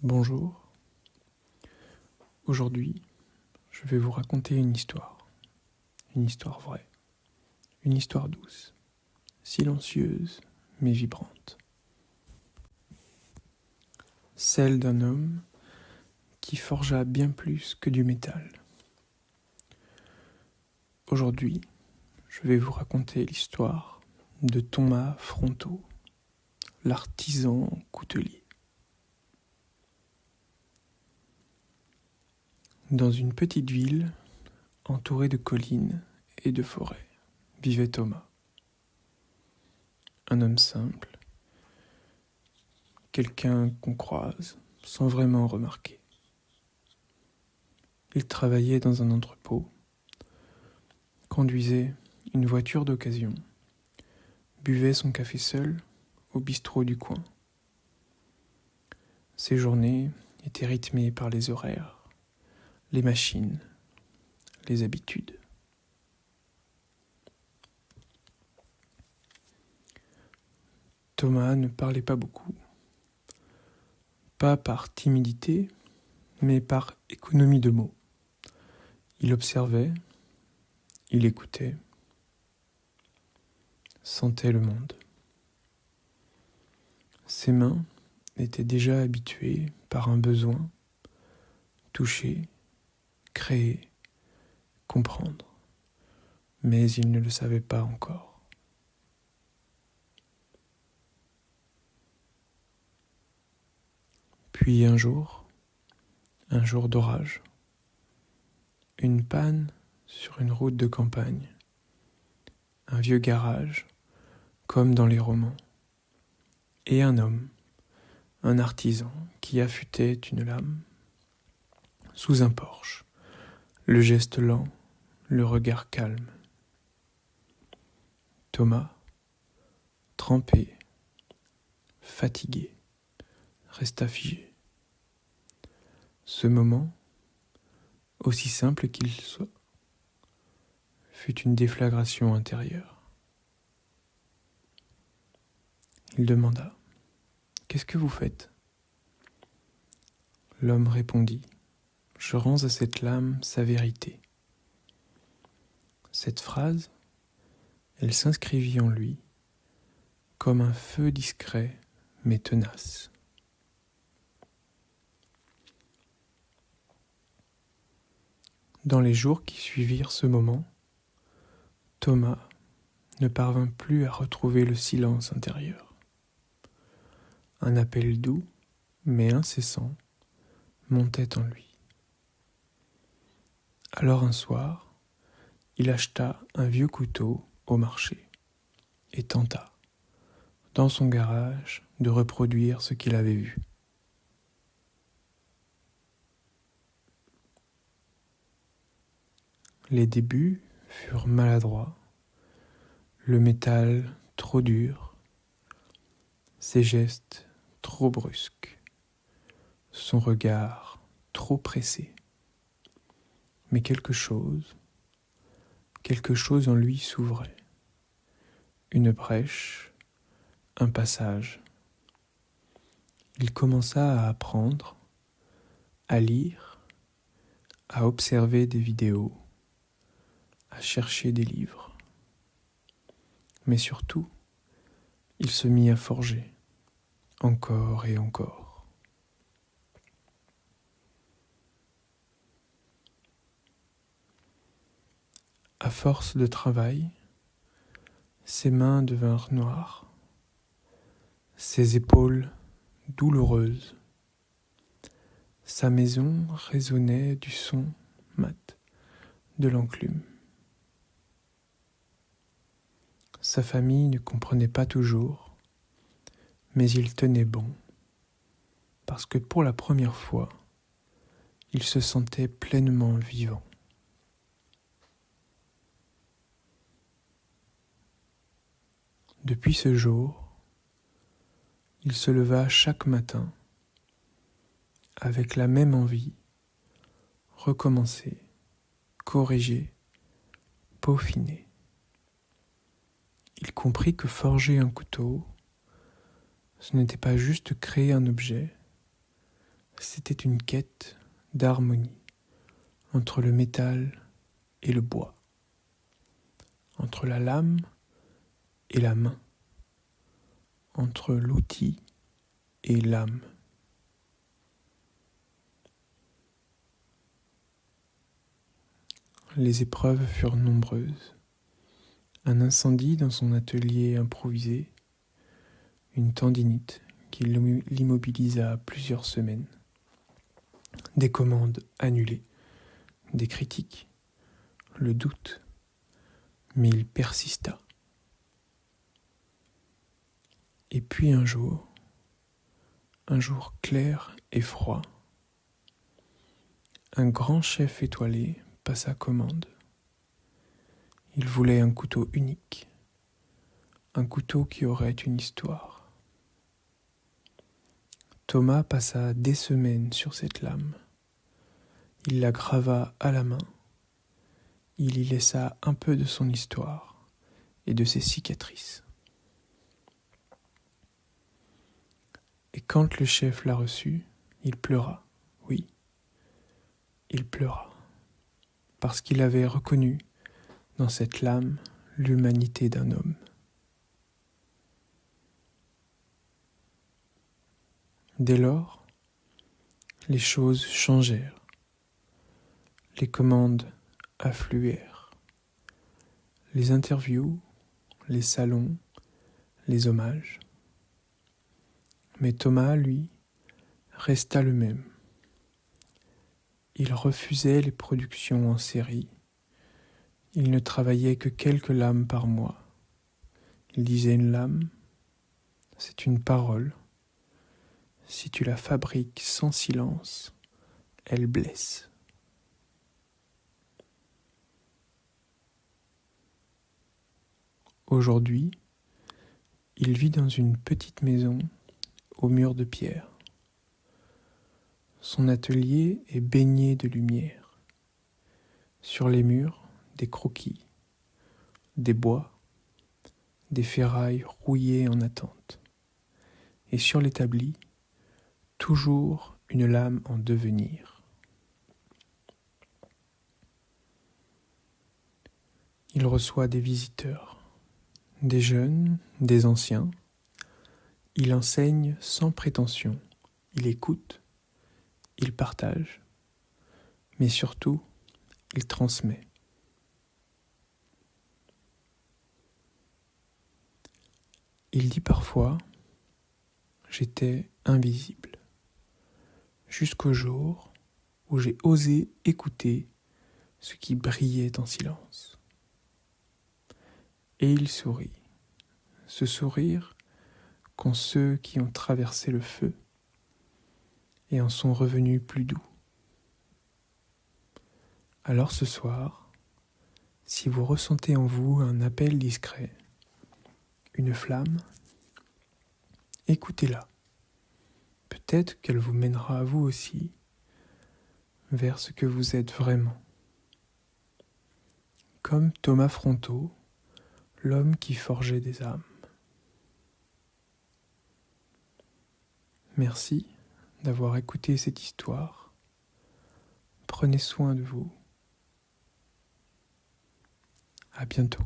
Bonjour, aujourd'hui je vais vous raconter une histoire vraie, une histoire douce, silencieuse mais vibrante. Celle d'un homme qui forgea bien plus que du métal. Aujourd'hui, je vais vous raconter l'histoire de Thomas Fronteau, l'artisan coutelier. Dans une petite ville, entourée de collines et de forêts, vivait Thomas. Un homme simple, quelqu'un qu'on croise sans vraiment remarquer. Il travaillait dans un entrepôt, conduisait une voiture d'occasion, buvait son café seul au bistrot du coin. Ses journées étaient rythmées par les horaires, les machines, les habitudes. Thomas ne parlait pas beaucoup, pas par timidité, mais par économie de mots. Il observait, il écoutait, sentait le monde. Ses mains étaient déjà habituées par un besoin, toucher, créer, comprendre, mais il ne le savait pas encore. Puis un jour d'orage, une panne sur une route de campagne, un vieux garage, comme dans les romans, et un homme, un artisan qui affûtait une lame sous un porche, le geste lent, le regard calme. Thomas, trempé, fatigué, resta figé. Ce moment, aussi simple qu'il soit, fut une déflagration intérieure. Il demanda : « Qu'est-ce que vous faites ? » L'homme répondit : « Je rends à cette lame sa vérité. » Cette phrase, elle s'inscrivit en lui comme un feu discret mais tenace. Dans les jours qui suivirent ce moment, Thomas ne parvint plus à retrouver le silence intérieur. Un appel doux, mais incessant, montait en lui. Alors un soir, il acheta un vieux couteau au marché et tenta, dans son garage, de reproduire ce qu'il avait vu. Les débuts furent maladroits, le métal trop dur, ses gestes trop brusques, son regard trop pressé. Mais quelque chose en lui s'ouvrait. Une brèche, un passage. Il commença à apprendre, à lire, à observer des vidéos, à chercher des livres. Mais surtout, il se mit à forger, encore et encore. À force de travail, ses mains devinrent noires, ses épaules douloureuses. Sa maison résonnait du son mat de l'enclume. Sa famille ne comprenait pas toujours, mais il tenait bon, parce que pour la première fois, il se sentait pleinement vivant. Depuis ce jour, il se leva chaque matin avec la même envie, recommencer, corriger, peaufiner. Il comprit que forger un couteau, ce n'était pas juste créer un objet, C'était une quête d'harmonie entre le métal et le bois, entre la lame et la main, entre l'outil et l'âme. Les épreuves furent nombreuses. Un incendie dans son atelier improvisé, une tendinite qui l'immobilisa plusieurs semaines, des commandes annulées, des critiques, le doute, mais il persista. Et puis un jour clair et froid, un grand chef étoilé passa commande. Il voulait un couteau unique, un couteau qui aurait une histoire. Thomas passa des semaines sur cette lame. Il la grava à la main. Il y laissa un peu de son histoire et de ses cicatrices. Et quand le chef la reçut, il pleura. Oui, il pleura. Parce qu'il avait reconnu dans cette lame l'humanité d'un homme. Dès lors, les choses changèrent. Les commandes affluèrent. Les interviews, les salons, les hommages. Mais Thomas, lui, resta le même. Il refusait les productions en série. Il ne travaillait que quelques lames par mois. Il disait une lame, c'est une parole. Si tu la fabriques sans silence, elle blesse. Aujourd'hui, il vit dans une petite maison aux murs de pierre. Son atelier est baigné de lumière. Sur les murs, des croquis, des bois, des ferrailles rouillées en attente. Et sur l'établi, toujours une lame en devenir. Il reçoit des visiteurs, des jeunes, des anciens. Il enseigne sans prétention, il écoute, il partage, mais surtout, il transmet. Il dit parfois « J'étais invisible » jusqu'au jour où j'ai osé écouter ce qui brillait en silence. Et il sourit, ce sourire qu'ont ceux qui ont traversé le feu et en sont revenus plus doux. Alors ce soir, si vous ressentez en vous un appel discret, une flamme, écoutez-la. Peut-être qu'elle vous mènera à vous aussi vers ce que vous êtes vraiment. Comme Thomas Fronteau, l'homme qui forgeait des âmes. Merci d'avoir écouté cette histoire. Prenez soin de vous. À bientôt.